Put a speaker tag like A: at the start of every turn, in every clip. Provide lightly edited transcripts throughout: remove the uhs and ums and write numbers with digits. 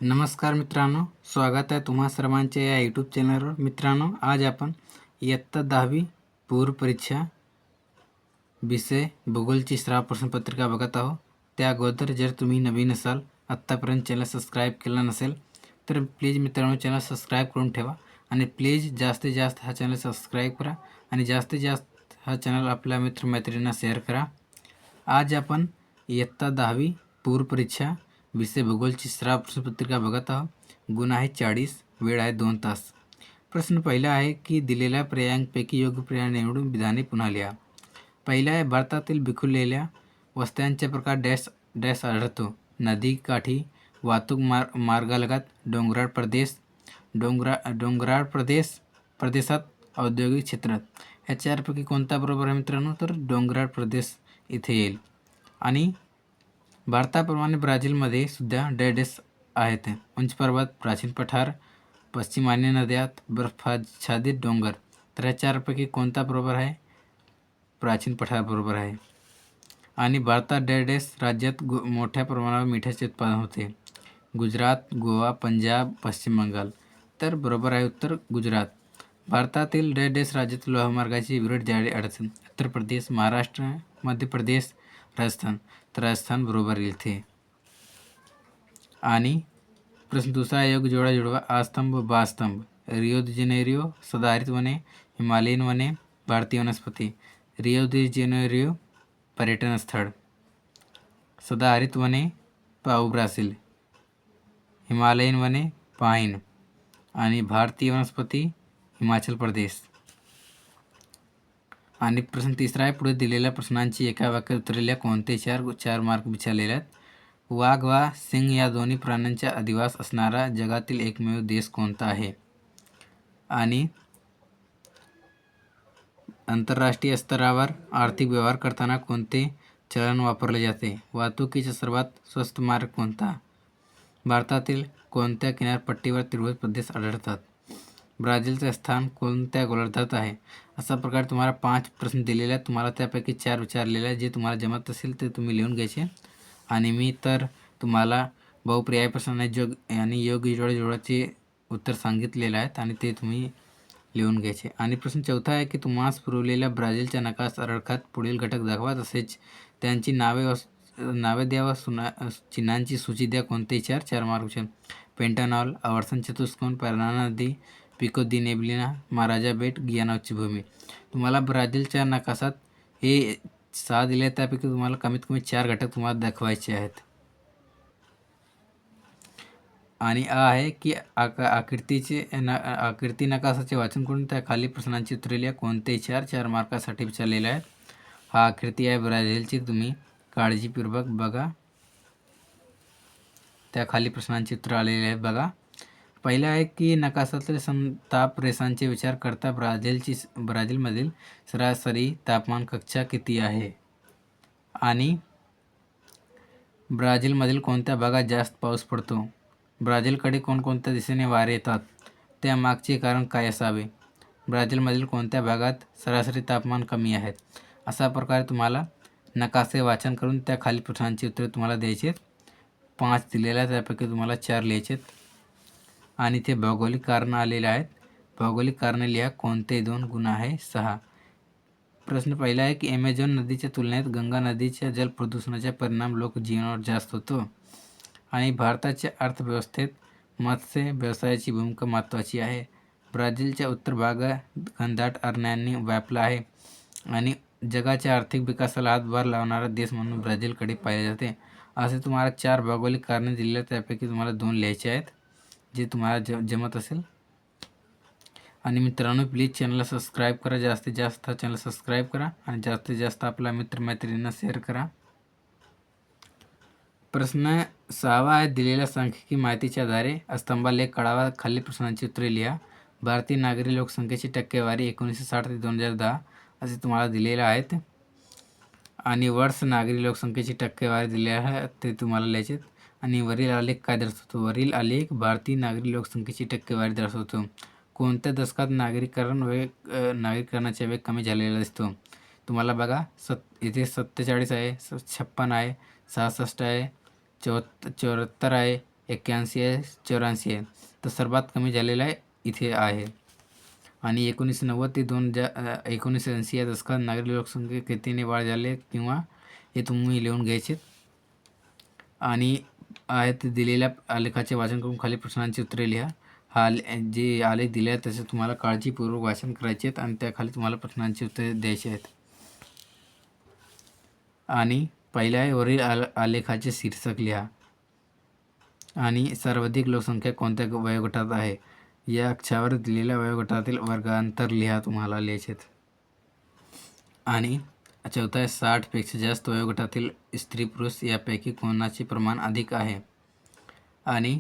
A: नमस्कार मित्रांनो, स्वागत आहे तुम्हा सर्वांचे या यूट्यूब चॅनलवर. मित्रांनो, आज आपण इयत्ता 10वी पूर्व परीक्षा विषय भूगोलची सराव प्रश्नपत्रिका बघत आहोत. त्या अगोदर जर तुम्ही नवीन असाल, आत्तापर्यंत चॅनल सबस्क्राईब केला नसेल तर प्लीज मित्रांनो चॅनल सबस्क्राईब करून ठेवा आणि प्लीज जास्तीत जास्त हा चॅनल सबस्क्राईब करा आणि जास्तीत जास्त हा चॅनल आपल्या मित्रमैत्रिणींना शेअर करा. आज आपण इयत्ता 10वी पूर्व परीक्षा विषय भूगोलची सराव प्रश्नपत्रिका बघत आहोत. गुण आहे 40, वेळ आहे 2 तास. प्रश्न पहिला आहे की दिलेल्या पर्यायांपैकी योग्य पर्याय निवडून विधाने पुन्हा लिहा. पहिला आहे भारतातील विखुरलेल्या वस्त्यांचे प्रकार डॅश डॅश आढळतो. नदी काठी, वाहतूक मार्गालगत, डोंगराळ प्रदेशात, औद्योगिक क्षेत्रात. ह्या चारपैकी कोणता बरोबर आहे मित्रांनो? तर डोंगराळ प्रदेश इथे येईल. आणि भारताप्रमाणे ब्राझीलमध्ये सुद्धा डॅश आहेत. उंच पर्वत, प्राचीन पठार, पश्चिमान्य नद्यात, बर्फाच्छादित डोंगर. तर ह्या चारपैकी कोणता बरोबर आहे? प्राचीन पठार बरोबर आहे. आणि भारतात डॅश राज्यात मोठ्या प्रमाणावर मिठाचे उत्पादन होते. गुजरात, गोवा, पंजाब, पश्चिम बंगाल. तर बरोबर आहे उत्तर गुजरात. भारतातील डॅश राज्यात लोहमार्गाची विरळ जाळी अडचण. उत्तर प्रदेश, महाराष्ट्र, मध्य प्रदेश, राजस्थान. तर राजस्थान बरोबर येईल इथे. आणि प्रश्न दुसरा, योग जोडा जुळवा. आ स्तंभ, बा स्तंभ. रिओ दि जेनेरियो सदाहरित वने, हिमालयीन वने, भारतीय वनस्पती. रिओ दि जेनेरियो पर्यटन स्थळ, सदाहरित वने पाऊ ब्राझील, हिमालयीन वने पाईन आणि भारतीय वनस्पती हिमाचल प्रदेश. आणि प्रश्न तिसरा आहे, पुढे दिलेल्या प्रश्नांची एका वाक्यात उत्तरलेल्या कोणते चार मार्क विचारलेले आहेत. वाघ वा सिंह या दोन्ही प्राण्यांचा अधिवास असणारा जगातील एकमेव देश कोणता आहे? आणि आंतरराष्ट्रीय स्तरावर आर्थिक व्यवहार करताना कोणते चलन वापरले जाते? वाहतुकीचा सर्वात स्वस्त मार्ग कोणता? भारतातील कोणत्या किनारपट्टीवर त्रिभुज प्रदेश आढळतात? ब्राझीलचे स्थान कोणत्या गोलार्धात आहे? अशा प्रकारे तुम्हाला 5 प्रश्न दिलेले आहेत. तुम्हाला त्यापैकी 4 विचारलेले आहेत. जे तुम्हाला जमत असेल ते तुम्ही लिहून घ्यायचे. आणि मी तर तुम्हाला बहुपर्यायी प्रश्न आणि योग्य जोडाचे उत्तर सांगितलेले आहेत आणि ते तुम्ही लिहून घ्यायचे. आणि प्रश्न चौथा आहे की तुम्हास पुरवलेल्या ब्राझीलच्या नकाशा आरेखनात पुढील घटक दाखवा. तसेच त्यांची नावे द्या व चिन्हांची सूची द्या. कोणते चार मार्क विचार. पेंटानॉल, आवर्तन चतुष्कोन, पॅराना नदी, पिको दी नेब्लिना, महाराजा बेट, गियाना उच्चभूमी. तुम्हाला ब्राझीलच्या नकाशात हे 6 दिले आहेत. त्यापैकी तुम्हाला कमीत कमी 4 घटक तुम्हाला दाखवायचे आहेत. आणि आहे की आकृती नकाशाचे वाचन करून त्या खाली प्रश्नांची उत्तरे कोणते चार मार्कासाठी विचारलेले आहेत. हा आकृती आहे ब्राझीलची, तुम्ही काळजीपूर्वक बघा. त्या खाली प्रश्नांची उत्तरे आलेली आहेत बघा. पहिला आहे की नकाशातील समताप रेषांचे विचार करता ब्राझीलमधील सरासरी तापमान कक्षा किती आहे? आणि ब्राझीलमधील कोणत्या भागात जास्त पाऊस पडतो? ब्राझीलकडे कोणकोणत्या दिशेने वारे येतात? त्यामागचे कारण काय असावे? ब्राझीलमधील कोणत्या भागात सरासरी तापमान कमी आहेत? अशा प्रकारे तुम्हाला नकाशे वाचन करून त्या खाली प्रश्नांची उत्तरे तुम्हाला द्यायची आहेत. 5 दिलेल्या त्यापैकी तुम्हाला 4 लिहायचे आहेत. आणि ते भौगोलिक कारण आलेले आहेत. भौगोलिक कारण लिहा. कोणते 2? गुण आहे 6. प्रश्न पहिला आहे की ॲमेझॉन नदीच्या तुलनेत गंगा नदीच्या जलप्रदूषणाचा परिणाम लोकजीवनावर जास्त होतो. आणि भारताच्या अर्थव्यवस्थेत मत्स्य व्यवसायाची भूमिका महत्त्वाची आहे. ब्राझीलच्या उत्तर भागात घनदाट अरण्यांनी व्यापला आहे आणि जगाच्या आर्थिक विकासाला हातभार लावणारा देश म्हणून ब्राझीलकडे पाहिले जाते. असे तुम्हाला 4 भौगोलिक कारणे दिलेले आहेत. त्यापैकी तुम्हाला 2 लिहायचे आहेत, जे तुम्हाला जमत असेल. आणि मित्रांनो, प्लीज चॅनलला सबस्क्राईब करा. जास्तीत जास्त हा चॅनल सबस्क्राईब करा आणि जास्तीत जास्त आपल्या मित्रमैत्रिणींना शेअर करा. प्रश्न 6वा आहे, दिलेल्या सांख्यिकी माहितीच्या आधारे स्तंभालेख काढावा. खालील प्रश्नांची उत्तरे लिहा. भारतीय नागरी लोकसंख्येची टक्केवारी 1960 ते 2010 असे तुम्हाला दिलेले आहेत. आणि वर्ष नागरी लोकसंख्येची टक्केवारी दिली आहे ते तुम्हाला लिहायचे. आणि वरील आलेख काय दर्शवतो? वरील आलेख भारतीय नागरी लोकसंख्येची टक्केवारी दर्शवतो. कोणत्या दशकात नागरीकरणाचा वेग कमी झालेला दिसतो? तुम्हाला बघा, इथे 47 आहे, 56 आहे, 66 आहे, 74 आहे, 81 आहे, 84 आहे. तर सर्वात कमी झालेला आहे इथे आहे. आणि 1990 ते 1980 या दशकात नागरिक लोकसंख्येत कितीने वाढ झाली किंवा हे तुम्ही लिहून घ्यायचे. आणि आहेत दिलेल्या आलेखाचे वाचन करून खाली प्रश्नांची उत्तरे लिहा. हा जे आलेख दिले आहेत त्याचे तुम्हाला काळजीपूर्वक वाचन करायचे आहेत आणि त्याखाली तुम्हाला प्रश्नांची उत्तरे द्यायची आहेत. आणि पहिल्या आहे वरील आलेखाचे शीर्षक लिहा. आणि सर्वाधिक लोकसंख्या कोणत्या वयोगटात आहे या अक्षावर दिलेल्या वयोगटातील वर्गांतर लिहा तुम्हाला लिहायचे. आणि चौथा आहे 60पेक्षा जास्त वयोगटातील स्त्री पुरुष यापैकी कोणाचे प्रमाण अधिक आहे. आणि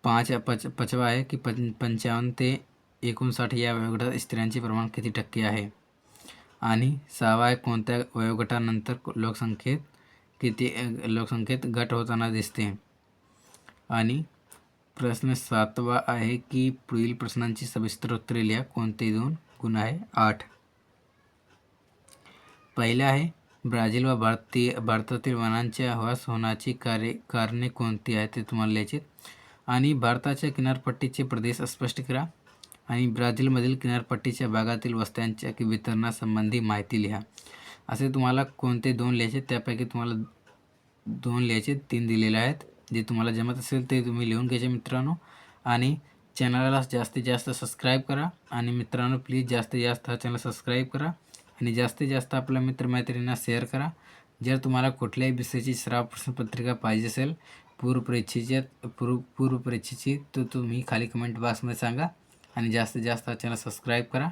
A: पाचवा आहे की 55 ते 59 या वयोगटात स्त्रियांचे प्रमाण किती टक्के आहे. आणि 6वा आहे कोणत्या वयोगटानंतर लोकसंख्येत घट होताना दिसते. आणि प्रश्न 7वा आहे की पुढील प्रश्नांची सविस्तर उत्तरे लिहा. कोणते 2 गुण आहे 8. पहिला आहे ब्राझील व भारतातील वनांच्या ह्रास होण्याची कारणे कोणती आहेत ते तुम्हाला लिहायचे. आणि भारताच्या किनारपट्टीचे प्रदेश स्पष्ट करा. आणि ब्राझीलमधील किनारपट्टीच्या भागातील वस्त्यांच्या वितरणासंबंधी माहिती लिहा. असे तुम्हाला कोणते 2 लिहायचे, त्यापैकी तुम्हाला 2 लिहायचे. 3 दिलेले आहेत. जे तुम्हाला जमत असेल ते तुम्ही लिहून घ्यायचे मित्रांनो. आणि चॅनलला जास्तीत जास्त सबस्क्राईब करा. आणि मित्रांनो प्लीज जास्तीत जास्त हा चॅनल सबस्क्राईब करा आणि जास्तीत जास्त आपल्या मित्रमैत्रिणींना शेअर करा. जर तुम्हाला कुठल्याही विषयाची सराव प्रश्नपत्रिका पाहिजे असेल पूर्वपरीक्षेची तर तुम्ही खाली कमेंट बॉक्समध्ये सांगा. आणि जास्तीत जास्त हा चॅनल सबस्क्राईब करा.